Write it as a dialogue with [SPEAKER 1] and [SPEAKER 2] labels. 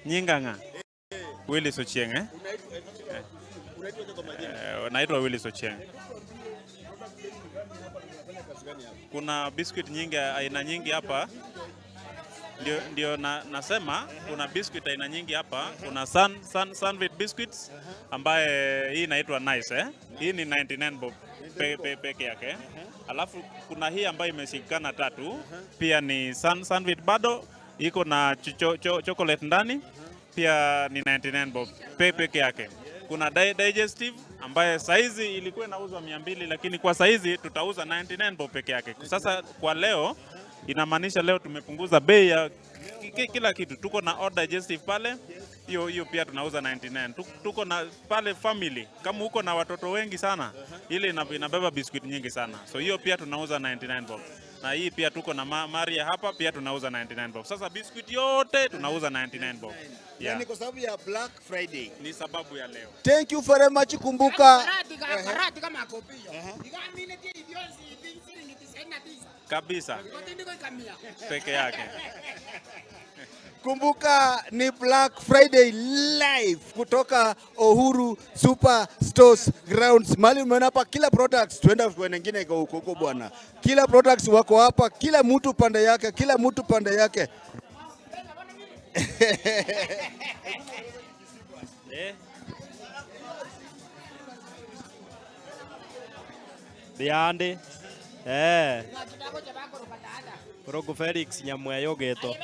[SPEAKER 1] Nyinganga. Willis Ochieng eh? Naitwa Willis Ochieng. Kuna biscuit nyingi aina nyingi hapa. Ndio nasema kuna biscuit aina nyingi hapa. Kuna Sunwheat biscuits ambaye hii inaitwa Nice eh? Hii ni 99 bob peke yake. Alafu kuna hii ambayo imeshikana tatu, pia ni Sunwheat bado iko na chocolate ndani, pia ni 99 bob peke yake. Kuna digestive ambaye saizi ilikuwa inauzwa 200 lakini kwa saizi tutauza 99 bob peke yake. Sasa kwa leo inamaanisha leo tumepunguza bei ya kila kitu. Tuko na all digestive pale, hiyo pia tunauza 99. Tuko na pale family, kama uko na watoto wengi sana, ile inabeba biscuit nyingi sana. So hiyo pia tunauza 99 bob. Na hii pia tuko na Maria hapa pia tunauza 99 bob. Sasa biscuit yote tunauza 99 bob.
[SPEAKER 2] Yeah. Ni kwa sababu ya Black Friday.
[SPEAKER 1] Ni sababu ya leo.
[SPEAKER 2] Thank you very much. Kumbuka
[SPEAKER 1] kabisa peke yake.
[SPEAKER 2] Kumbuka ni Black Friday live kutoka Uhuru Super Stores Grounds. Mali umeona hapa kila products, tuenda kwa nyingine huko bwana. Kila products wako hapa, kila mtu pande yake, kila mtu pande yake.
[SPEAKER 3] Diande Rogo Felix Nyamweyo Geto